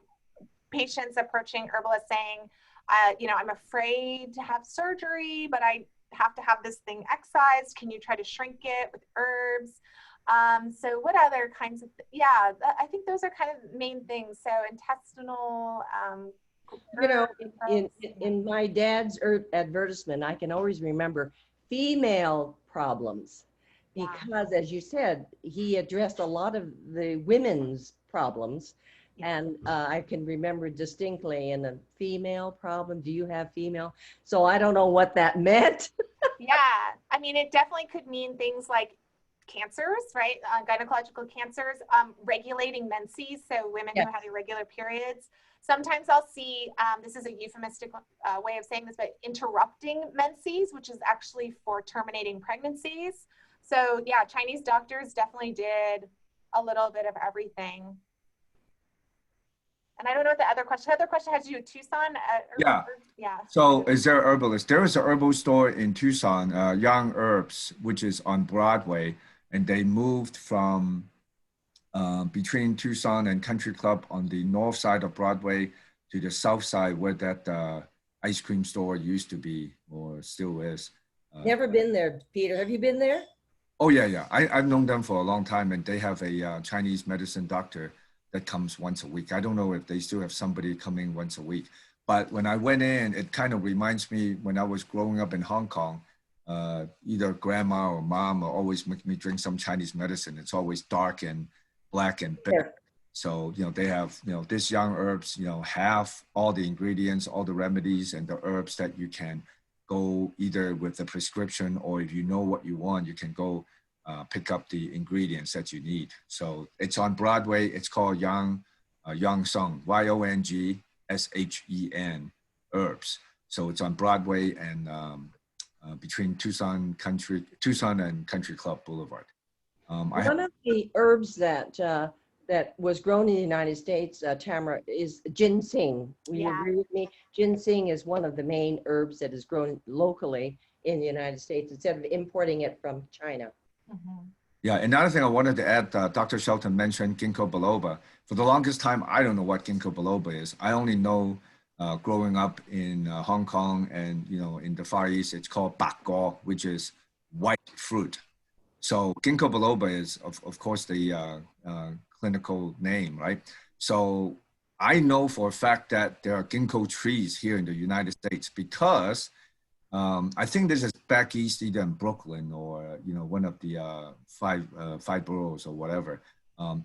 patients approaching herbalists saying, you know, I'm afraid to have surgery, but I have to have this thing excised. Can you try to shrink it with herbs? So what other kinds of, yeah, I think those are kind of main things. So intestinal, You know, herbs. in my dad's advertisement, I can always remember female problems, because as you said, he addressed a lot of the women's problems. And I can remember distinctly in a female problem, do you have female? So I don't know what that meant. Yeah, I mean, it definitely could mean things like cancers, right? Gynecological cancers, regulating menses, so women who have irregular periods. Sometimes I'll see, this is a euphemistic way of saying this, but interrupting menses, which is actually for terminating pregnancies. So yeah, Chinese doctors definitely did a little bit of everything. And I don't know what the other question had to do with Tucson. Yeah. Yeah. So is there herbalist? There is a herbal store in Tucson, Young Herbs, which is on Broadway, and they moved from between Tucson and Country Club on the north side of Broadway to the south side where that ice cream store used to be or still is. Never been there, Peter. Have you been there? Oh yeah. I've known them for a long time, and they have a Chinese medicine doctor that comes once a week. I don't know if they still have somebody coming once a week, but when I went in, it kind of reminds me when I was growing up in Hong Kong, either grandma or mom will always make me drink some Chinese medicine. It's always dark and black and bitter. So, you know, they have, you know, this Young Herbs, you know, have all the ingredients, all the remedies and the herbs that you can go either with a prescription, or if you know what you want, you can go pick up the ingredients that you need. So it's on Broadway. It's called Young Sung, YONGSHEN Herbs. So it's on Broadway and between Tucson and Country Club Boulevard. One of the herbs that was grown in the United States, Tamara, is ginseng. Will you agree with me? Ginseng is one of the main herbs that is grown locally in the United States instead of importing it from China. Mm-hmm. Yeah, another thing I wanted to add, Dr. Shelton mentioned ginkgo biloba. For the longest time, I don't know what ginkgo biloba is. I only know growing up in Hong Kong and, you know, in the Far East, it's called bak go, which is white fruit. So ginkgo biloba is, of course, the clinical name, right? So I know for a fact that there are ginkgo trees here in the United States because I think this is back east, either in Brooklyn or, you know, one of the five boroughs or whatever.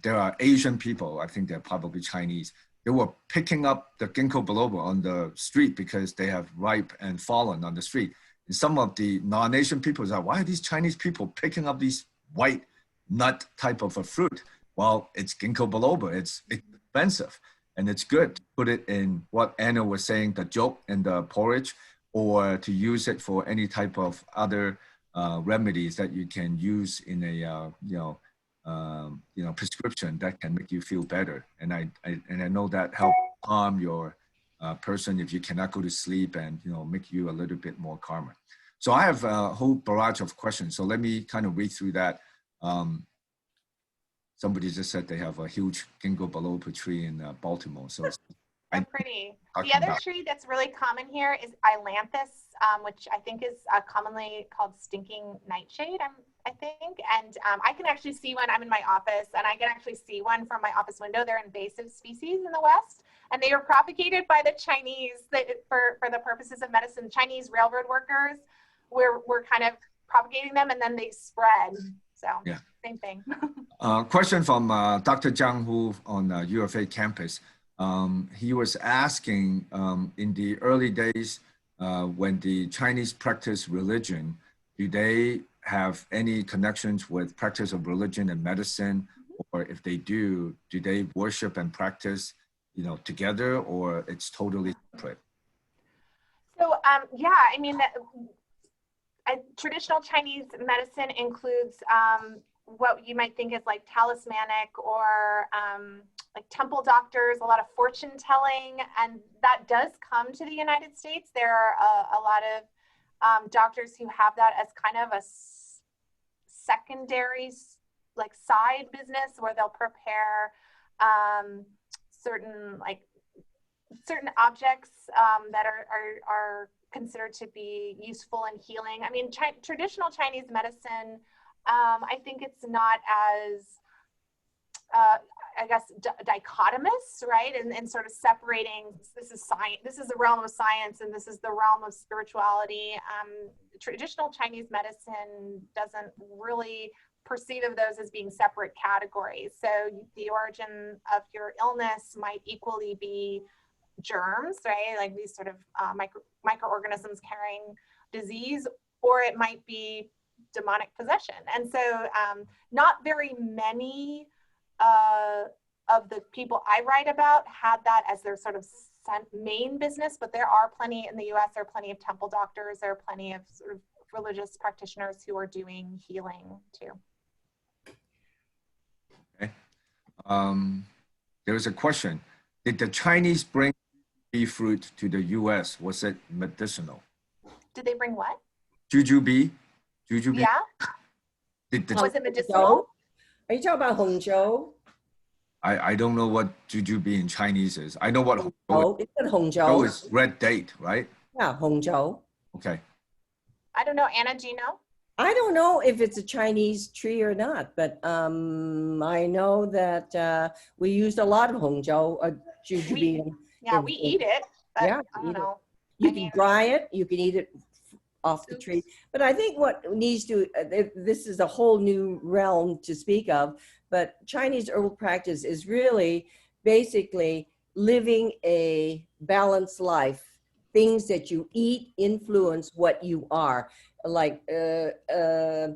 There are Asian people, I think they're probably Chinese. They were picking up the ginkgo biloba on the street because they have ripe and fallen on the street. And some of the non-Asian people are, why are these Chinese people picking up these white nut type of a fruit? Well, it's ginkgo biloba. It's expensive and it's good to put it in what Anna was saying, the joke and the porridge, or to use it for any type of other remedies that you can use in a prescription that can make you feel better. And I know that help calm your person if you cannot go to sleep, and, you know, make you a little bit more calmer. So I have a whole barrage of questions. So let me kind of read through that. Somebody just said they have a huge ginkgo biloba tree in Baltimore. So they're pretty. The other tree that's really common here is Ailanthus, which I think is commonly called stinking nightshade, I think. And I can actually see one. I'm in my office, and I can actually see one from my office window. They're invasive species in the West, and they were propagated by the Chinese for the purposes of medicine. Chinese railroad workers were kind of propagating them, and then they spread. So yeah, same thing. Question from Dr. Zhang Hu on UFA campus. He was asking in the early days when the Chinese practice religion, do they have any connections with practice of religion and medicine, or if they do they worship and practice, together, or it's totally separate? So, yeah, I mean, traditional Chinese medicine includes what you might think is like talismanic or like temple doctors, a lot of fortune telling, and that does come to the United States. There are a lot of doctors who have that as kind of a secondary, like side business where they'll prepare certain objects that are considered to be useful in healing. I mean, traditional Chinese medicine, I think it's not as, I guess, dichotomous, right? And sort of separating, this is science, this is the realm of science, and this is the realm of spirituality. Traditional Chinese medicine doesn't really perceive of those as being separate categories. So the origin of your illness might equally be germs, right? Like these sort of microorganisms carrying disease, or it might be demonic possession. And so not very many of the people I write about had that as their sort of main business, but there are plenty in the US, there are plenty of temple doctors, there are plenty of sort of religious practitioners who are doing healing too. Okay. There was a question. Did the Chinese bring fruit to the US? Was it medicinal? Did they bring what? Jujube? Yeah. Was it medicinal? Are you talking about Hongzhou? I don't know what jujube in Chinese is. I know what Hongzhou. It's in Hongzhou Hongzhou. is red date, right? Yeah, Hongzhou. Okay. I don't know. Anna, do you know? I don't know if it's a Chinese tree or not, but I know that we used a lot of Hongzhou jujube. We eat it. But Yeah, I don't know. You can dry it. You can eat it off the tree. But I think what needs to, this is a whole new realm to speak of, but Chinese herbal practice is really basically living a balanced life. Things that you eat influence what you are. Like, hey,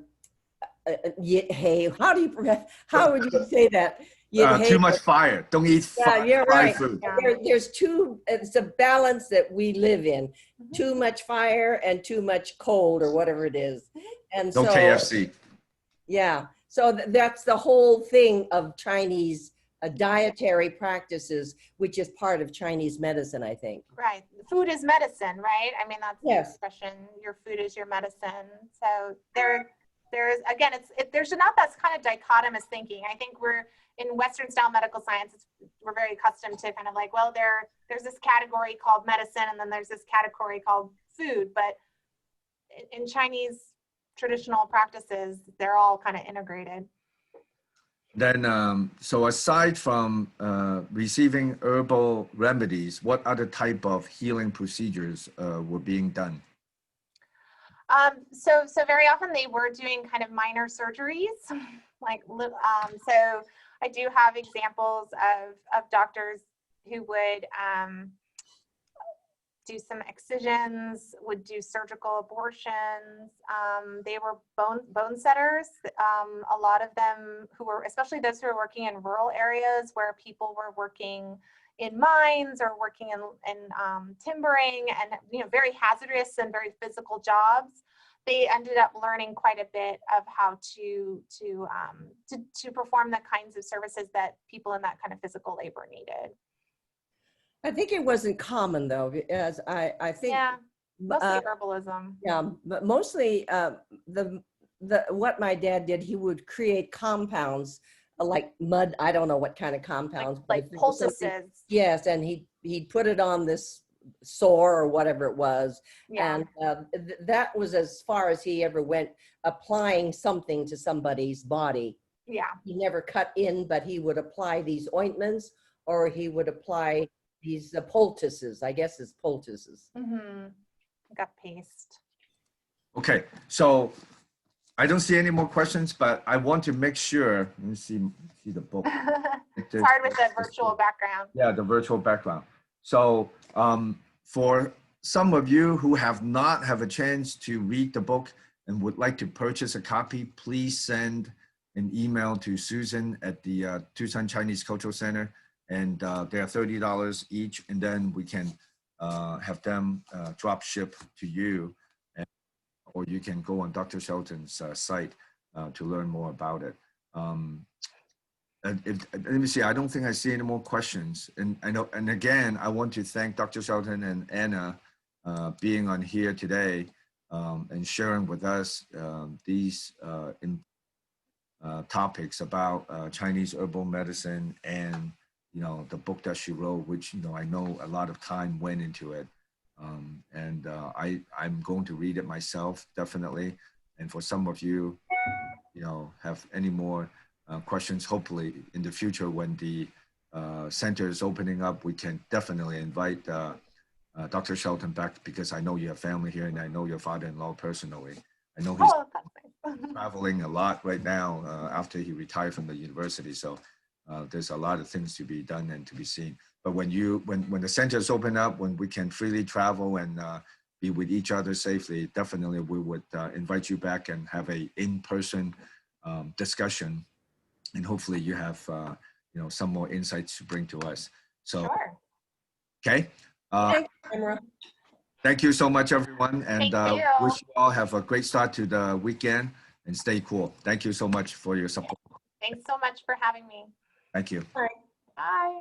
how would you say that? Too much fire. Don't eat you're right. food. There's it's a balance that we live in. Too much fire and too much cold or whatever it is. And no KFC. Yeah. So that's the whole thing of Chinese dietary practices, which is part of Chinese medicine, I think. Right. Food is medicine, right? I mean, that's Yes. the expression, your food is your medicine. So there's, again, there's not that kind of dichotomous thinking. I think we're in Western style medical science, we're very accustomed to kind of like, well, there's this category called medicine, and then there's this category called food. But in Chinese traditional practices, they're all kind of integrated. Then, so aside from receiving herbal remedies, what other type of healing procedures were being done? So very often they were doing kind of minor surgeries, like so I do have examples of doctors who would do some excisions, would do surgical abortions. They were bone setters. A lot of them who were, especially those who were working in rural areas where people were working in mines or working in timbering and very hazardous and very physical jobs. They ended up learning quite a bit of how to perform the kinds of services that people in that kind of physical labor needed. I think it wasn't common though, as I think. Yeah, mostly herbalism. Yeah, but mostly what my dad did, he would create compounds like mud. I don't know what kind of compounds, like poultices. Yes, and he'd put it on this sore or whatever it was, and that was as far as he ever went, applying something to somebody's body. Yeah, he never cut in, but he would apply these ointments, or he would apply these poultices. I guess it's poultices. Got paste. Okay, so I don't see any more questions, but I want to make sure. Let me see the book. It's hard with the virtual background. Yeah, the virtual background. So for some of you who have not had a chance to read the book and would like to purchase a copy, please send an email to Susan at the Tucson Chinese Cultural Center, and they are $30 each, and then we can have them drop ship to you, or you can go on Dr. Shelton's site to learn more about it. Let me see, I don't think I see any more questions. And I know, and again, I want to thank Dr. Shelton and Anna being on here today and sharing with us these topics about Chinese herbal medicine and, you know, the book that she wrote, which, you know, I know a lot of time went into it. I'm going to read it myself, definitely. And for some of you, you know, have any more questions, hopefully in the future when the center is opening up, we can definitely invite Dr. Shelton back, because I know you have family here and I know your father-in-law personally. I know he's traveling a lot right now after he retired from the university. So there's a lot of things to be done and to be seen. But when the centers open up, when we can freely travel and be with each other safely, definitely we would invite you back and have a in-person discussion. And hopefully you have you know, some more insights to bring to us. So, Sure. okay. Thank you, Tamara. Thank you so much, everyone. And Thank you. wish you all have a great start to the weekend and stay cool. Thank you so much for your support. Thanks so much for having me. Thank you. Bye.